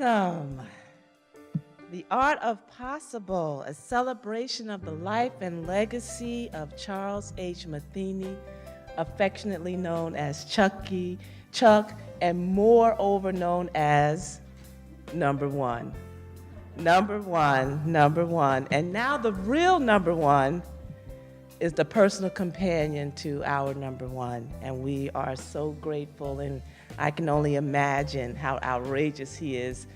Welcome. The Art of Possible, a celebration of the life and legacy of Charles H. Matheny, affectionately known as Chuck, and moreover known as number one. Number one. And now the real number one is the personal companion to our number one. And we are so grateful, and I can only imagine how outrageous he is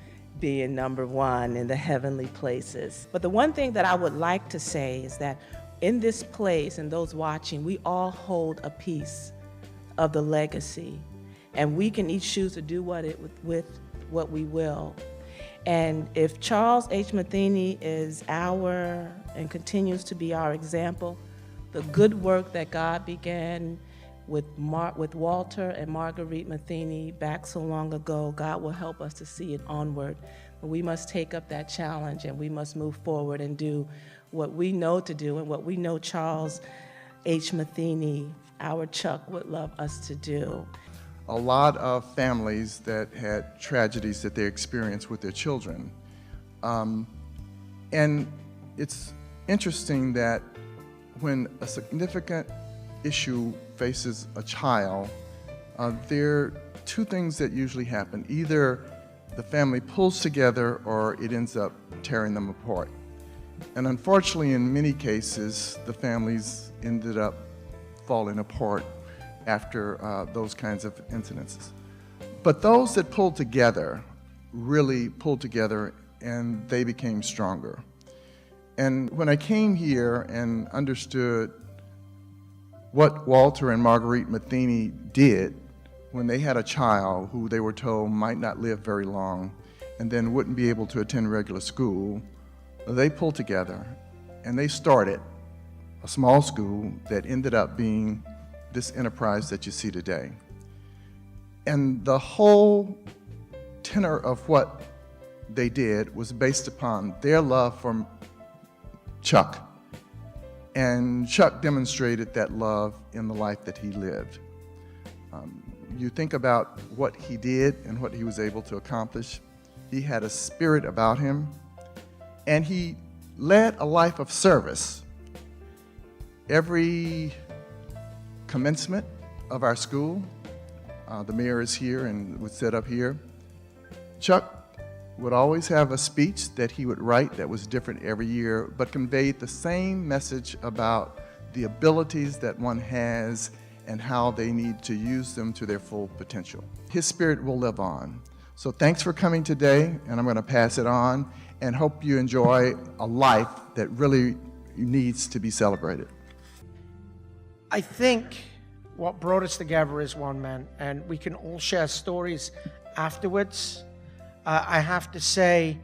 being number one in the heavenly places. But the one thing that I would like to say is that in this place and those watching, we all hold a piece of the legacy, and we can each choose to do with what we will. And if Charles H. Matheny is our and continues to be our example, the good work that God began with Walter and Marguerite Matheny back so long ago, God will help us to see it onward. But we must take up that challenge, and we must move forward and do what we know to do and what we know Charles H. Matheny, our Chuck, would love us to do. A lot of families that had tragedies that they experienced with their children. And it's interesting that when a significant issue faces a child, there are two things that usually happen. Either the family pulls together or it ends up tearing them apart. And unfortunately, in many cases, the families ended up falling apart after those kinds of incidences. But those that pulled together really pulled together, and they became stronger. And when I came here and understood what Walter and Marguerite Matheny did when they had a child who they were told might not live very long and then wouldn't be able to attend regular school, they pulled together and they started a small school that ended up being this enterprise that you see today. And the whole tenor of what they did was based upon their love for Chuck. And Chuck demonstrated that love in the life that he lived. You think about what he did and what he was able to accomplish. He had a spirit about him, and he led a life of service. Every commencement of our school, the mayor is here and was set up here. Chuck would always have a speech that he would write that was different every year, but conveyed the same message about the abilities that one has and how they need to use them to their full potential. His spirit will live on. So thanks for coming today, and I'm going to pass it on, and hope you enjoy a life that really needs to be celebrated. I think what brought us together is one man, and we can all share stories afterwards. I have to say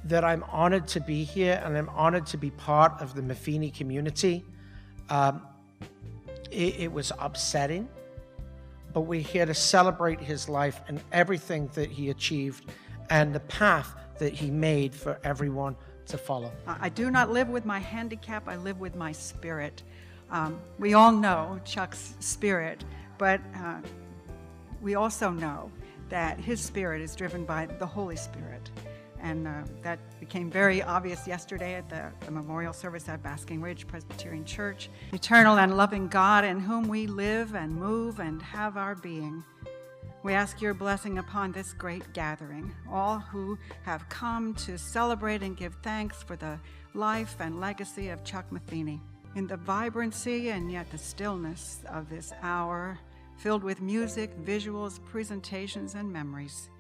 that I'm honored to be here, and I'm honored to be part of the Matheny community. It was upsetting, but we're here to celebrate his life and everything that he achieved and the path that he made for everyone to follow. I do not live with my handicap, I live with my spirit. We all know Chuck's spirit, but we also know that his spirit is driven by the Holy Spirit. And that became very obvious yesterday at the memorial service at Basking Ridge Presbyterian Church. Eternal and loving God, in whom we live and move and have our being. We ask your blessing upon this great gathering, all who have come to celebrate and give thanks for the life and legacy of Chuck Matheny. In the vibrancy and yet the stillness of this hour, filled with music, visuals, presentations, and memories,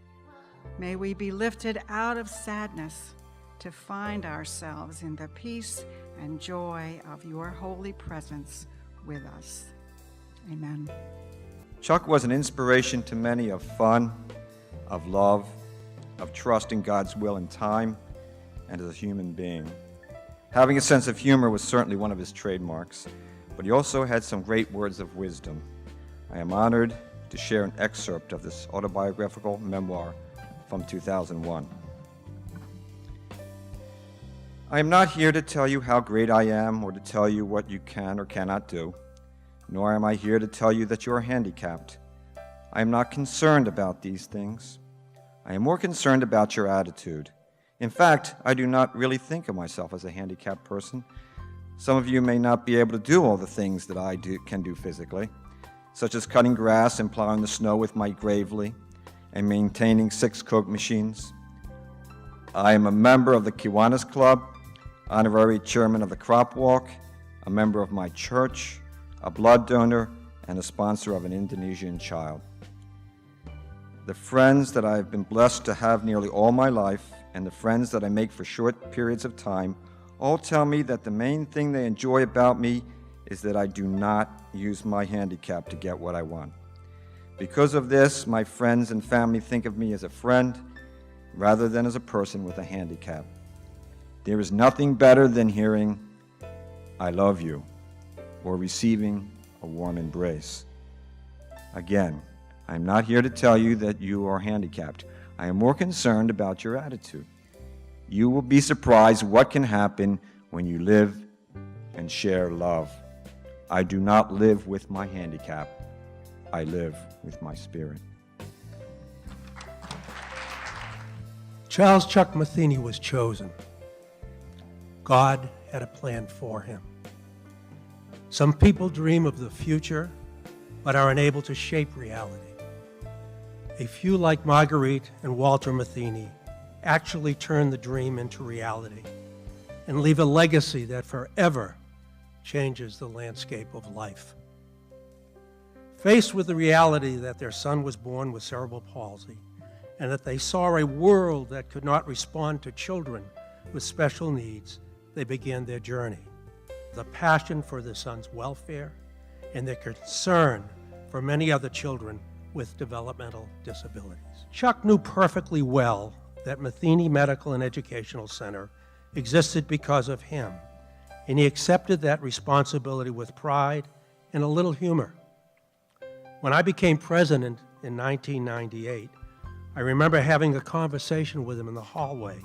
may we be lifted out of sadness to find ourselves in the peace and joy of your holy presence with us. Amen. Chuck was an inspiration to many of fun, of love, of trust in God's will and time, and as a human being. Having a sense of humor was certainly one of his trademarks, but he also had some great words of wisdom. I am honored to share an excerpt of this autobiographical memoir from 2001. I am not here to tell you how great I am or to tell you what you can or cannot do, nor am I here to tell you that you are handicapped. I am not concerned about these things. I am more concerned about your attitude. In fact, I do not really think of myself as a handicapped person. Some of you may not be able to do all the things that I can do physically, such as cutting grass and plowing the snow with my gravely and maintaining 6 Coke machines. I am a member of the Kiwanis Club, honorary chairman of the Crop Walk, a member of my church, a blood donor, and a sponsor of an Indonesian child. The friends that I have been blessed to have nearly all my life and the friends that I make for short periods of time all tell me that the main thing they enjoy about me is that I do not use my handicap to get what I want. Because of this, my friends and family think of me as a friend rather than as a person with a handicap. There is nothing better than hearing, "I love you," or receiving a warm embrace. Again, I am not here to tell you that you are handicapped. I am more concerned about your attitude. You will be surprised what can happen when you live and share love. I do not live with my handicap. I live with my spirit. Charles Chuck Matheny was chosen. God had a plan for him. Some people dream of the future, but are unable to shape reality. A few like Marguerite and Walter Matheny actually turn the dream into reality and leave a legacy that forever changes the landscape of life. Faced with the reality that their son was born with cerebral palsy and that they saw a world that could not respond to children with special needs, they began their journey. The passion for their son's welfare and their concern for many other children with developmental disabilities. Chuck knew perfectly well that Matheny Medical and Educational Center existed because of him, and he accepted that responsibility with pride and a little humor. When I became president in 1998, I remember having a conversation with him in the hallway,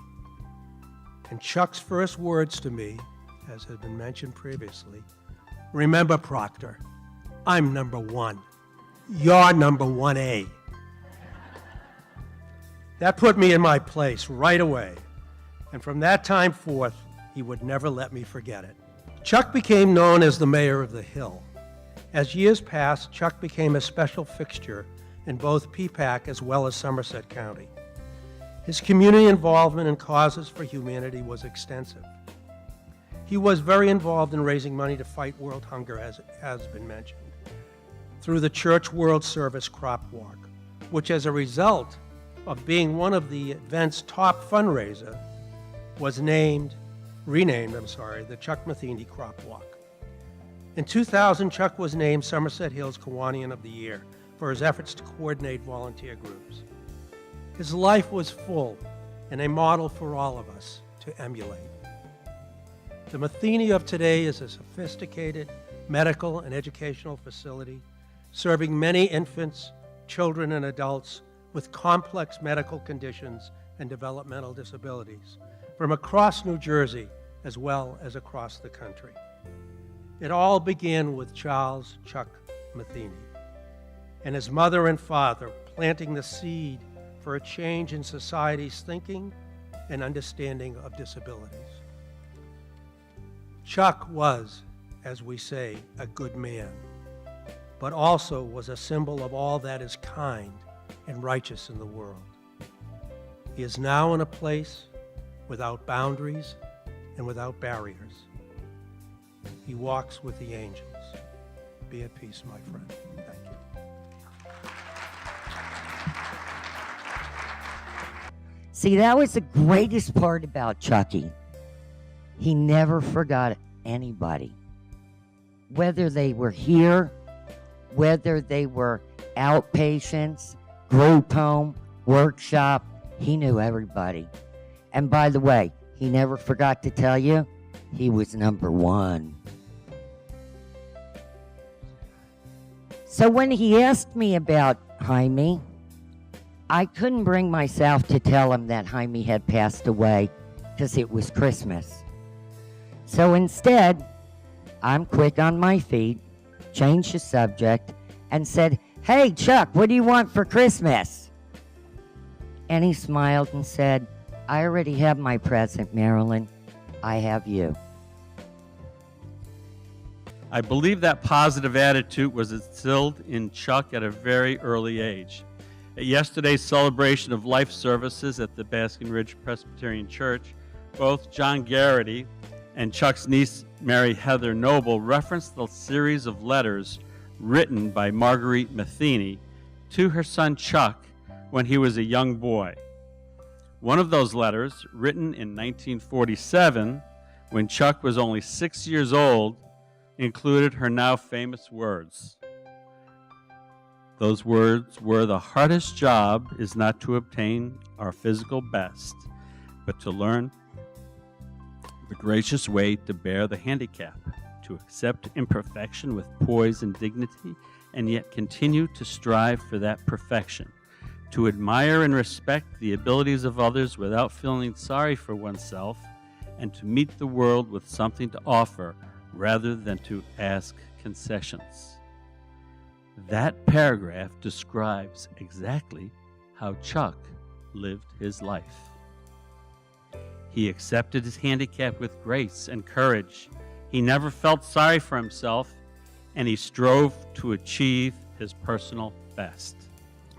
and Chuck's first words to me, as had been mentioned previously, "Remember, Proctor, I'm number 1. You're number 1A." That put me in my place right away, and from that time forth, he would never let me forget it. Chuck became known as the mayor of the Hill. As years passed, Chuck became a special fixture in both Peapack as well as Somerset County. His community involvement in causes for humanity was extensive. He was very involved in raising money to fight world hunger, as has been mentioned, through the Church World Service Crop Walk, which as a result of being one of the event's top fundraiser, was renamed the Chuck Matheny Crop Walk. In 2000, Chuck was named Somerset Hills Kiwanian of the Year for his efforts to coordinate volunteer groups. His life was full and a model for all of us to emulate. The Matheny of today is a sophisticated medical and educational facility serving many infants, children, and adults with complex medical conditions and developmental disabilities from across New Jersey as well as across the country. It all began with Charles Chuck Matheny and his mother and father planting the seed for a change in society's thinking and understanding of disabilities. Chuck was, as we say, a good man, but also was a symbol of all that is kind and righteous in the world. He is now in a place without boundaries and without barriers. He walks with the angels. Be at peace, my friend. Thank you. See, that was the greatest part about Chucky. He never forgot anybody. Whether they were here, whether they were outpatients, group home, workshop, he knew everybody. And by the way, he never forgot to tell you he was number 1. So when he asked me about Jaime, I couldn't bring myself to tell him that Jaime had passed away because it was Christmas. So instead, I'm quick on my feet, changed the subject, and said, "Hey, Chuck, what do you want for Christmas?" And he smiled and said, I already have my present, Marilyn. I have you. I believe that positive attitude was instilled in Chuck at a very early age. At yesterday's celebration of life services at the Baskin Ridge Presbyterian Church, both John Garrity and Chuck's niece, Mary Heather Noble, referenced the series of letters written by Marguerite Matheny to her son Chuck when he was a young boy. One of those letters, written in 1947, when Chuck was only 6 years old, included her now famous words. Those words were, "The hardest job is not to obtain our physical best, but to learn the gracious way to bear the handicap, to accept imperfection with poise and dignity, and yet continue to strive for that perfection, to admire and respect the abilities of others without feeling sorry for oneself, and to meet the world with something to offer rather than to ask concessions." That paragraph describes exactly how Chuck lived his life. He accepted his handicap with grace and courage. He never felt sorry for himself, and he strove to achieve his personal best.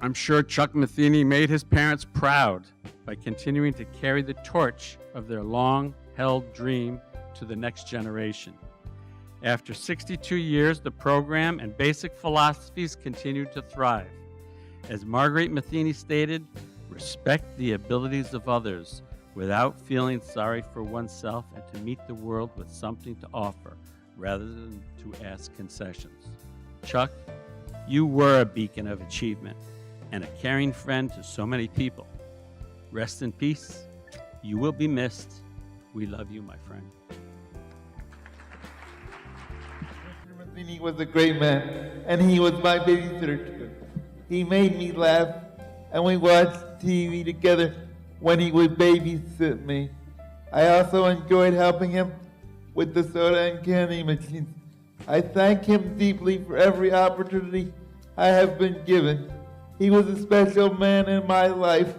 I'm sure Chuck Matheny made his parents proud by continuing to carry the torch of their long-held dream to the next generation. After 62 years, the program and basic philosophies continue to thrive. As Marguerite Matheny stated, respect the abilities of others without feeling sorry for oneself, and to meet the world with something to offer rather than to ask concessions. Chuck, you were a beacon of achievement and a caring friend to so many people. Rest in peace. You will be missed. We love you, my friend. He was a great man, and he was my babysitter too. He made me laugh, and we watched TV together when he would babysit me. I also enjoyed helping him with the soda and candy machines. I thank him deeply for every opportunity I have been given. He was a special man in my life.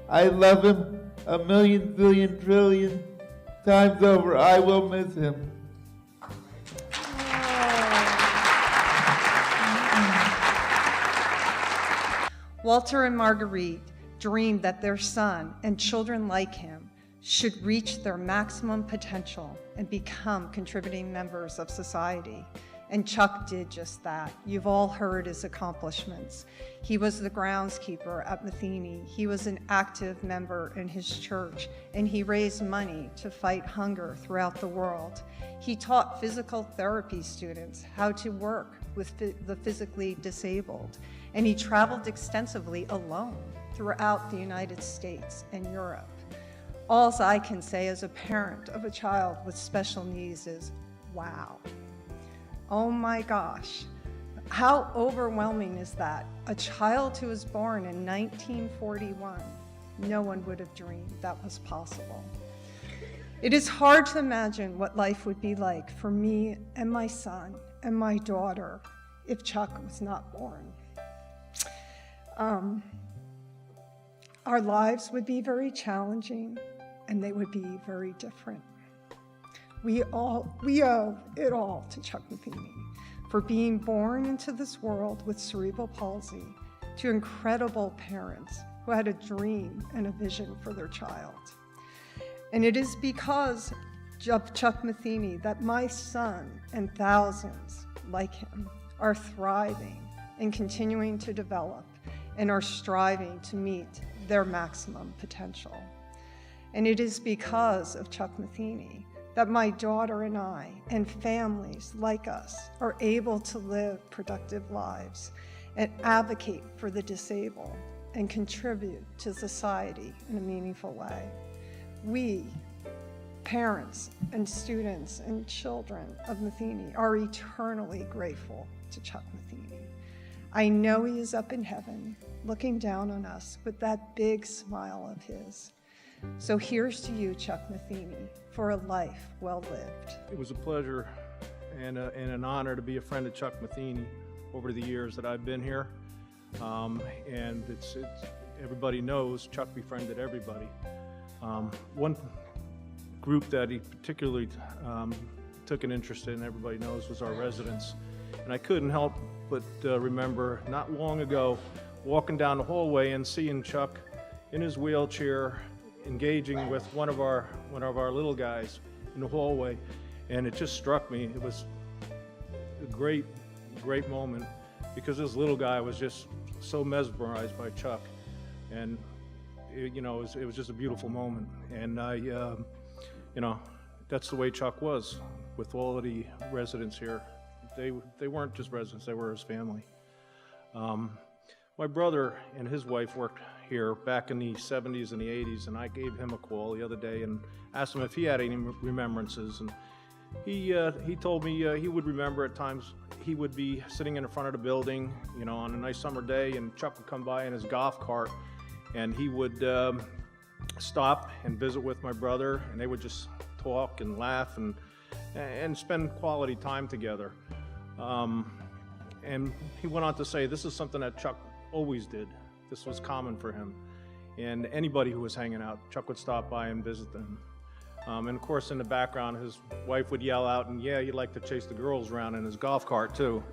I love him a million, zillion, trillion times over. I will miss him. Walter and Marguerite dreamed that their son and children like him should reach their maximum potential and become contributing members of society. And Chuck did just that. You've all heard his accomplishments. He was the groundskeeper at Matheny. He was an active member in his church, and he raised money to fight hunger throughout the world. He taught physical therapy students how to work with the physically disabled, and he traveled extensively alone throughout the United States and Europe. All I can say as a parent of a child with special needs is, wow. Oh my gosh, how overwhelming is that? A child who was born in 1941, no one would have dreamed that was possible. It is hard to imagine what life would be like for me and my son and my daughter if Chuck was not born. Our lives would be very challenging, and they would be very different. We owe it all to Chuck Matheny for being born into this world with cerebral palsy, to incredible parents who had a dream and a vision for their child. And it is because of Chuck Matheny that my son and thousands like him are thriving and continuing to develop and are striving to meet their maximum potential. And it is because of Chuck Matheny that my daughter and I and families like us are able to live productive lives and advocate for the disabled and contribute to society in a meaningful way. We, parents and students and children of Matheny, are eternally grateful to Chuck Matheny. I know he is up in heaven looking down on us with that big smile of his. So here's to you, Chuck Matheny, for a life well lived. It was a pleasure and an honor to be a friend of Chuck Matheny over the years that I've been here. And everybody knows Chuck befriended everybody. One group that he particularly took an interest in, everybody knows, was our residents. And I couldn't help but remember not long ago walking down the hallway and seeing Chuck in his wheelchair engaging with one of our little guys in the hallway, and it just struck me. It was a great moment because this little guy was just so mesmerized by Chuck, and it was just a beautiful moment. And that's the way Chuck was with all of the residents here. They weren't just residents, they were his family. My brother and his wife worked here back in the 70s and the 80s, and I gave him a call the other day and asked him if he had any remembrances. And he told me he would remember at times he would be sitting in the front of the building, on a nice summer day, and Chuck would come by in his golf cart, and he would stop and visit with my brother, and they would just talk and laugh and spend quality time together. And he went on to say this is something that Chuck always did. This was common for him. And anybody who was hanging out, Chuck would stop by and visit them. And of course, in the background, his wife would yell out, and yeah, he liked to chase the girls around in his golf cart too.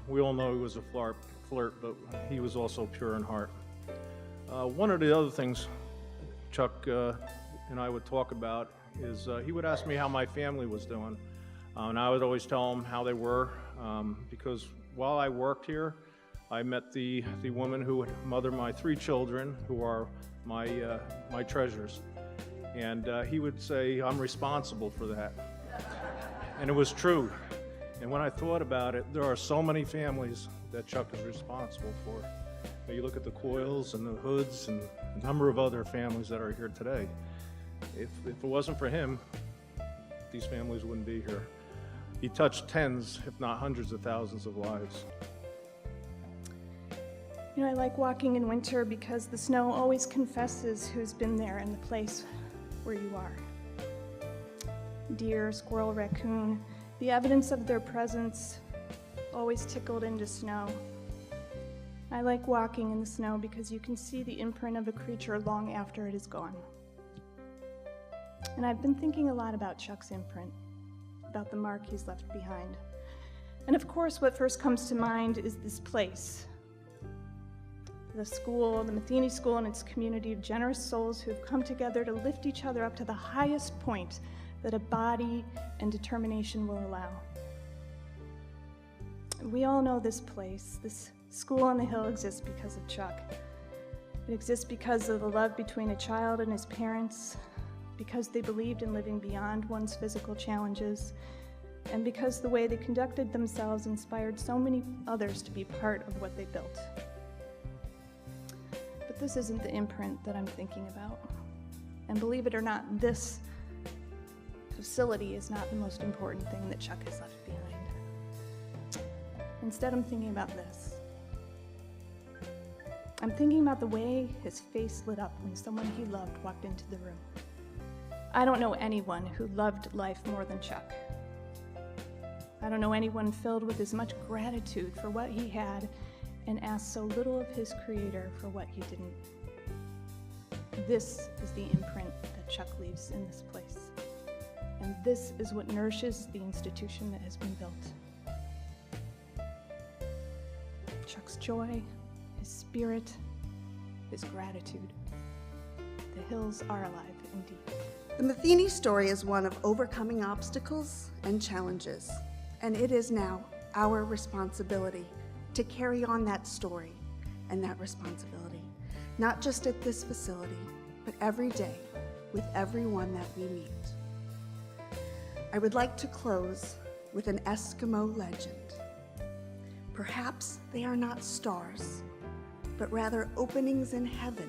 We all know he was a flirt, but he was also pure in heart. One of the other things Chuck and I would talk about is he would ask me how my family was doing. And I would always tell him how they were, because while I worked here, I met the woman who would mother my 3 children, who are my treasures. And he would say, I'm responsible for that. And it was true. And when I thought about it, there are so many families that Chuck is responsible for. You look at the Coyles and the Hoods and a number of other families that are here today. If it wasn't for him, these families wouldn't be here. He touched tens, if not hundreds of thousands of lives. I like walking in winter because the snow always confesses who's been there in the place where you are. Deer, squirrel, raccoon, the evidence of their presence always tickled into snow. I like walking in the snow because you can see the imprint of a creature long after it is gone. And I've been thinking a lot about Chuck's imprint, about the mark he's left behind. And of course, what first comes to mind is this place. The school, the Matheny School, and its community of generous souls who have come together to lift each other up to the highest point that a body and determination will allow. We all know this place. This school on the hill exists because of Chuck. It exists because of the love between a child and his parents, because they believed in living beyond one's physical challenges, and because the way they conducted themselves inspired so many others to be part of what they built. But this isn't the imprint that I'm thinking about. And believe it or not, this facility is not the most important thing that Chuck has left behind. Instead, I'm thinking about this. I'm thinking about the way his face lit up when someone he loved walked into the room. I don't know anyone who loved life more than Chuck. I don't know anyone filled with as much gratitude for what he had and asked so little of his Creator for what he didn't. This is the imprint that Chuck leaves in this place. And this is what nourishes the institution that has been built. Chuck's joy, his spirit, his gratitude. The hills are alive indeed. The Matheny story is one of overcoming obstacles and challenges, and it is now our responsibility to carry on that story and that responsibility, not just at this facility, but every day with everyone that we meet. I would like to close with an Eskimo legend. Perhaps they are not stars, but rather openings in heaven,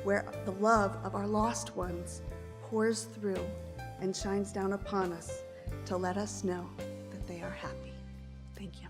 where the love of our lost ones pours through and shines down upon us to let us know that they are happy. Thank you.